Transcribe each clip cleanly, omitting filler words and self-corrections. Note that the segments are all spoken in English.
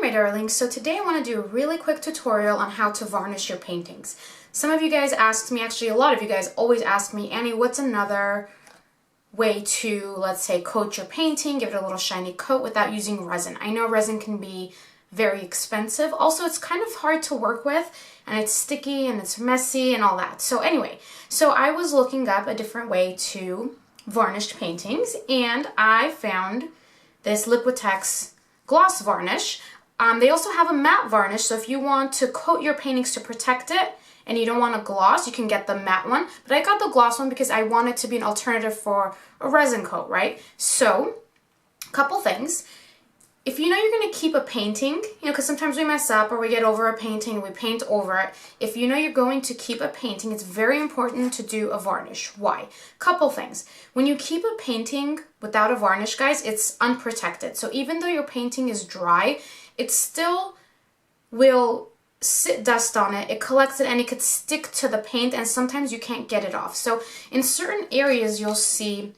my darlings. So today I want to do a really quick tutorial on how to varnish your paintings. Some of you guys asked me, actually a lot of you guys always ask me, Annie, what's another way to, let's say, coat your painting, give it a little shiny coat without using resin? I know resin can be very expensive. Also, it's kind of hard to work with, and it's sticky and it's messy and all that. So anyway, so I was looking up a different way to varnish paintings, and I found this Liquitex gloss varnish. They also have a matte varnish, so if you want to coat your paintings to protect it and you don't want a gloss, you can get the matte one. But I got the gloss one because I want it to be an alternative for a resin coat, right? So, a couple things. If you know you're going to keep a painting, because sometimes we mess up or we get over a painting and we paint over it. If you know you're going to keep a painting, it's very important to do a varnish. Why? Couple things. When you keep a painting without a varnish, guys, it's unprotected. So even though your painting is dry, it still will sit dust on it. It collects it and it could stick to the paint, and sometimes you can't get it off. So in certain areas, you'll see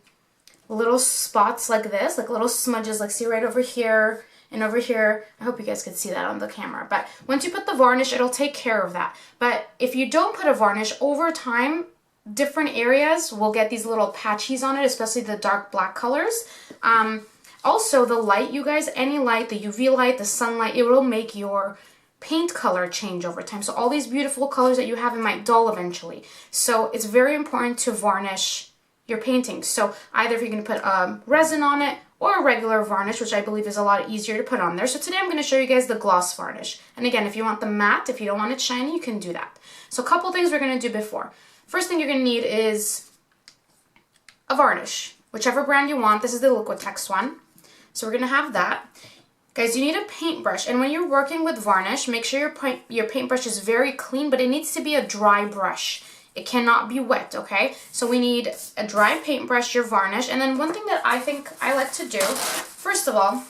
little spots like this, like little smudges, like see right over here and over here. I hope you guys can see that on the camera. But once you put the varnish, it'll take care of that. But if you don't put a varnish, over time, different areas will get these little patches on it, especially the dark black colors. Also, the light, you guys, any light, the UV light, the sunlight, it will make your paint color change over time. So all these beautiful colors that you have, it might dull eventually. So it's very important to varnish your paintings. So either if you're going to put resin on it or a regular varnish, which I believe is a lot easier to put on there. So today I'm going to show you guys the gloss varnish. And again, if you want the matte, if you don't want it shiny, you can do that. So a couple things we're going to do before. First thing you're going to need is a varnish, whichever brand you want. This is the Liquitex one. So we're going to have that. Guys, you need a paintbrush, and when you're working with varnish, make sure your paintbrush is very clean, but it needs to be a dry brush. It cannot be wet, okay? So we need a dry paintbrush, your varnish, and then one thing that I think I like to do, first of all,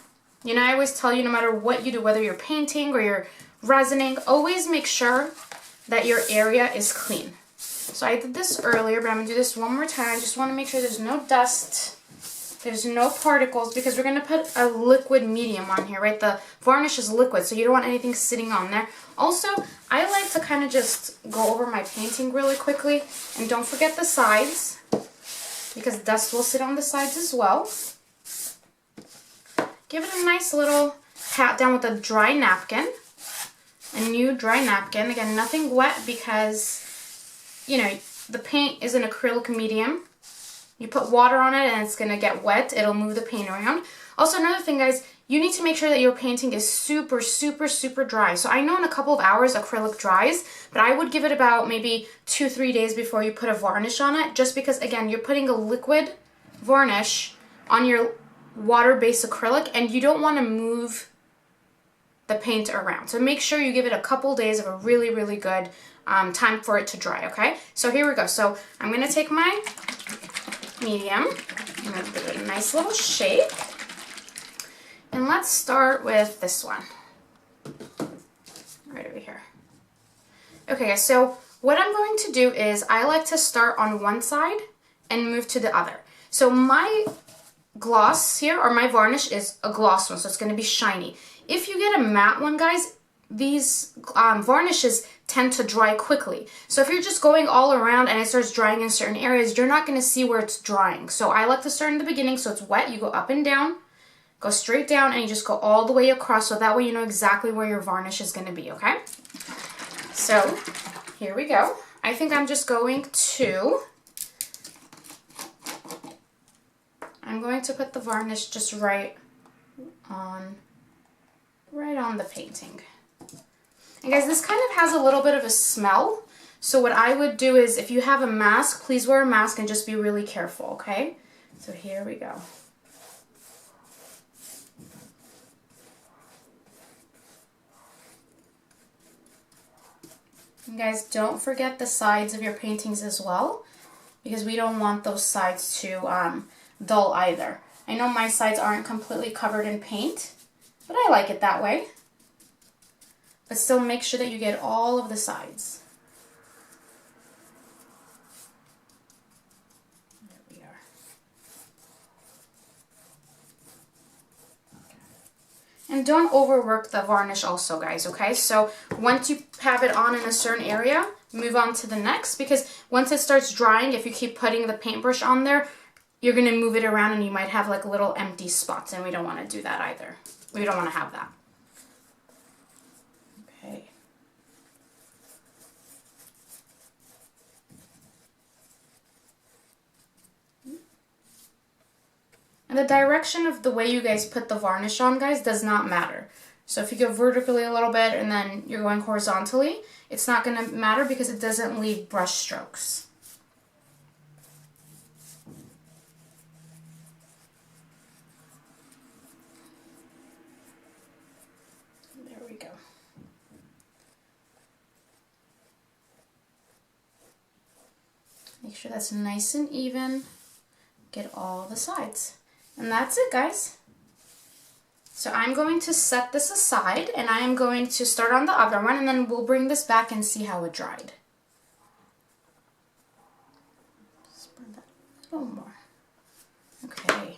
I always tell you, no matter what you do, whether you're painting or you're resining, always make sure that your area is clean. So I did this earlier, but I'm gonna do this one more time. I just wanna make sure there's no dust, there's no particles, because we're going to put a liquid medium on here, right? The varnish is liquid, so you don't want anything sitting on there. Also, I like to kind of just go over my painting really quickly. And don't forget the sides, because dust will sit on the sides as well. Give it a nice little pat down with a dry napkin. A new dry napkin. Again, nothing wet because, the paint is an acrylic medium. You put water on it and it's going to get wet. It'll move the paint around. Also, another thing, guys, you need to make sure that your painting is super, super, super dry. So I know in a couple of hours acrylic dries, but I would give it about maybe 2-3 days before you put a varnish on it, just because, again, you're putting a liquid varnish on your water-based acrylic and you don't want to move the paint around. So make sure you give it a couple days of a really, really good time for it to dry, okay? So here we go. So I'm going to take my medium. I'm going to give it a nice little shake. And let's start with this one. Right over here. Okay, guys, so what I'm going to do is I like to start on one side and move to the other. So my gloss here, or my varnish, is a gloss one, so it's going to be shiny. If you get a matte one, guys, these varnishes tend to dry quickly. So if you're just going all around and it starts drying in certain areas, you're not going to see where it's drying. So I like to start in the beginning so it's wet. You go up and down, go straight down, and you just go all the way across, so that way you know exactly where your varnish is going to be, okay? So here we go. I think I'm just going to put the varnish just right on the painting. And guys, this kind of has a little bit of a smell. So what I would do is, if you have a mask, please wear a mask and just be really careful, okay? So here we go. And guys, don't forget the sides of your paintings as well, because we don't want those sides to dull either. I know my sides aren't completely covered in paint, but I like it that way. But still make sure that you get all of the sides. There we are. And don't overwork the varnish also, guys, okay? So once you have it on in a certain area, move on to the next, because once it starts drying, if you keep putting the paintbrush on there, you're going to move it around and you might have like little empty spots, and we don't want to do that either. We don't want to have that. Okay. And the direction of the way you guys put the varnish on, guys, does not matter. So if you go vertically a little bit and then you're going horizontally, it's not going to matter because it doesn't leave brush strokes. There we go. Make sure that's nice and even. Get all the sides. And that's it, guys. So I'm going to set this aside and I am going to start on the other one, and then we'll bring this back and see how it dried. Spread that a little more. Okay.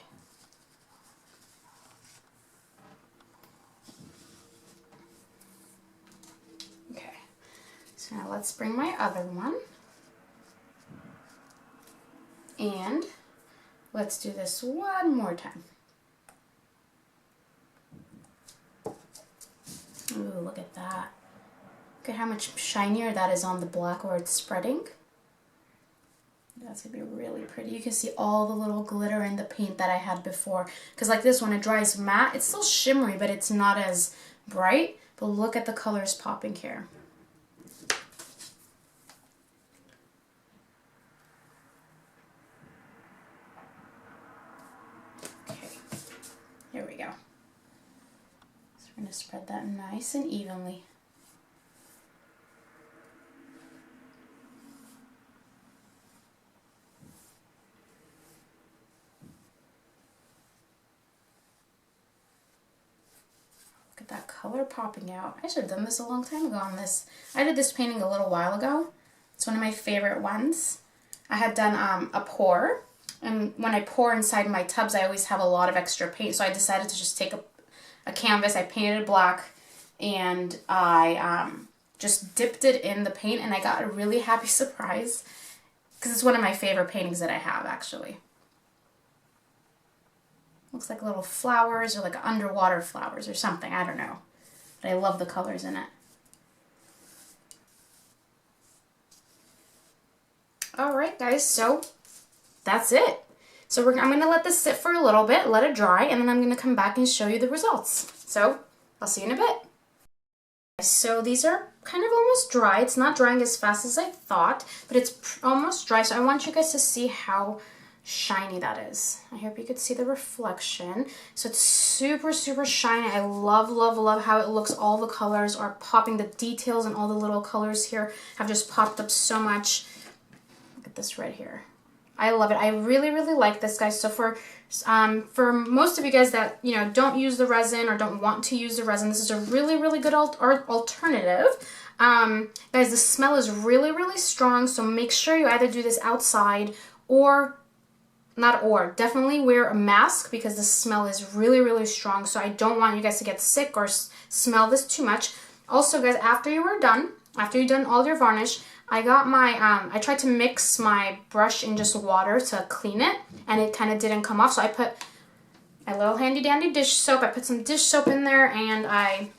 Okay. So now let's bring my other one. And let's do this one more time. Ooh, look at that. Look at how much shinier that is on the black where it's spreading. That's gonna be really pretty. You can see all the little glitter in the paint that I had before. Because like this, when it dries matte, it's still shimmery, but it's not as bright. But look at the colors popping here. Here we go. So we're going to spread that nice and evenly. Look at that color popping out. I should have done this a long time ago on this. I did this painting a little while ago. It's one of my favorite ones. I had done a pour. And when I pour inside my tubs, I always have a lot of extra paint. So I decided to just take a canvas, I painted it black, and I just dipped it in the paint, and I got a really happy surprise because it's one of my favorite paintings that I have, actually. Looks like little flowers or like underwater flowers or something, I don't know. But I love the colors in it. Alright guys, so that's it. So I'm going to let this sit for a little bit, let it dry, and then I'm going to come back and show you the results. So I'll see you in a bit. So these are kind of almost dry. It's not drying as fast as I thought, but it's almost dry. So I want you guys to see how shiny that is. I hope you could see the reflection. So it's super, super shiny. I love, love, love how it looks. All the colors are popping. The details and all the little colors here have just popped up so much. Look at this right here. I love it. I really, really like this, guys. So for most of you guys that, you know, don't use the resin or don't want to use the resin, this is a really, really good alternative. Guys, the smell is really, really strong, so make sure you either do this outside or, definitely wear a mask because the smell is really, really strong, so I don't want you guys to get sick or smell this too much. Also, guys, after you've done all your varnish, I got my, I tried to mix my brush in just water to clean it, and it kind of didn't come off, so I put a little handy dandy dish soap. I put some dish soap in there, and I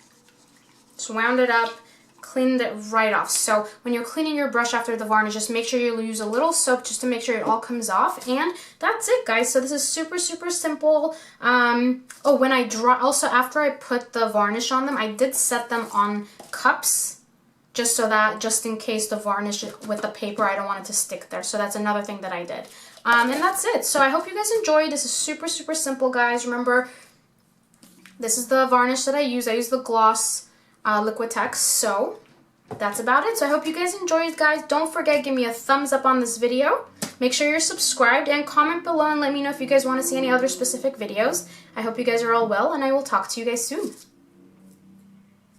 just wound it up, cleaned it right off. So when you're cleaning your brush after the varnish, just make sure you use a little soap just to make sure it all comes off, and that's it, guys. So this is super, super simple. Oh, when I also after I put the varnish on them, I did set them on cups, just in case the varnish with the paper, I don't want it to stick there. So that's another thing that I did. And that's it. So I hope you guys enjoyed. This is super, super simple, guys. Remember, this is the varnish that I use. I use the gloss Liquitex. So that's about it. So I hope you guys enjoyed, guys. Don't forget, give me a thumbs up on this video. Make sure you're subscribed and comment below and let me know if you guys want to see any other specific videos. I hope you guys are all well, and I will talk to you guys soon.